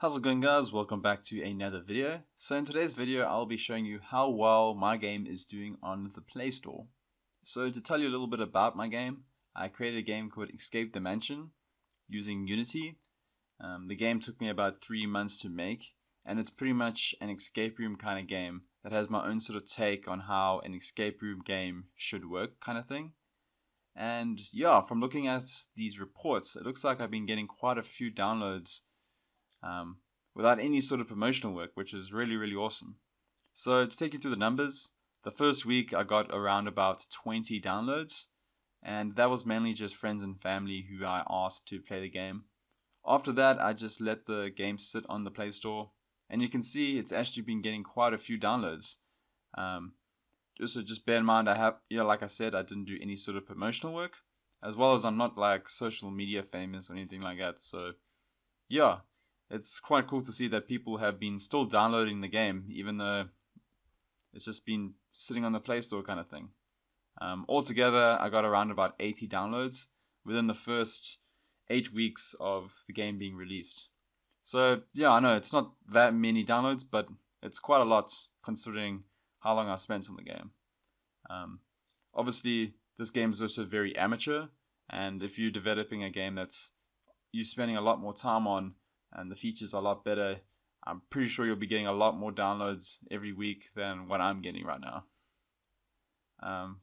How's it going, guys? Welcome back to another video. So in today's video I'll be showing you how well my game is doing on the Play Store. So to tell you a little bit about my game, I created a game called Escape the Mansion using Unity. The game took me about 3 months to make, and it's pretty much an escape room kind of game that has my own sort of take on how an escape room game should work kind of thing. And yeah, from looking at these reports, it looks like I've been getting quite a few downloads without any sort of promotional work, which is really awesome. So to take you through the numbers, the first week I got around about 20 downloads, and that was mainly just friends and family who I asked to play the game. After that, I just let the game sit on the Play Store, and you can see it's actually been getting quite a few downloads. Just bear in mind, like I said, I didn't do any sort of promotional work, as well as I'm not like social media famous or anything like that. So yeah, it's quite cool to see that people have been still downloading the game, even though it's just been sitting on the Play Store kind of thing. Altogether, I got around about 80 downloads within the first 8 weeks of the game being released. So yeah, I know it's not that many downloads, but it's quite a lot considering how long I spent on the game. Obviously, this game is also very amateur, and if you're developing a game that's you're spending a lot more time on and the features are a lot better, I'm pretty sure you'll be getting a lot more downloads every week than what I'm getting right now.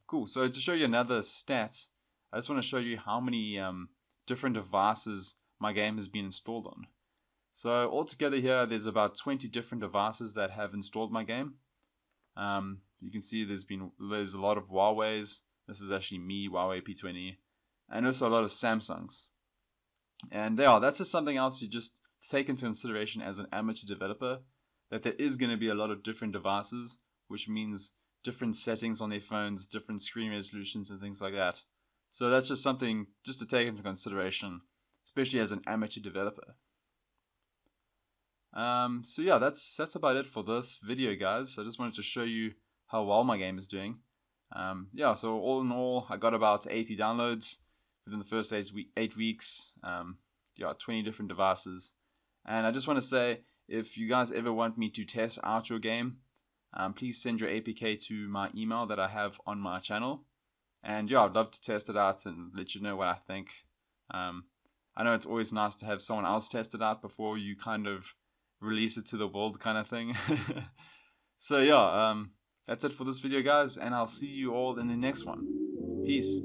Cool, so to show you another stat, I just want to show you how many different devices my game has been installed on. So altogether here, there's about 20 different devices that have installed my game. You can see there's a lot of Huawei's. This is actually me, Huawei P20, and also a lot of Samsungs. And yeah, that's just something else you just take into consideration as an amateur developer, that there is going to be a lot of different devices, which means different settings on their phones, different screen resolutions and things like that. So that's just something just to take into consideration, especially as an amateur developer. So yeah, that's about it for this video, guys. I just wanted to show you how well my game is doing. Yeah, so all in all, I got about 80 downloads within the first 8 weeks. Yeah, 20 different devices. And I just want to say, if you guys ever want me to test out your game, please send your APK to my email that I have on my channel. And yeah, I'd love to test it out and let you know what I think. I know it's always nice to have someone else test it out before you kind of release it to the world kind of thing. So yeah, that's it for this video, guys, and I'll see you all in the next one. Peace.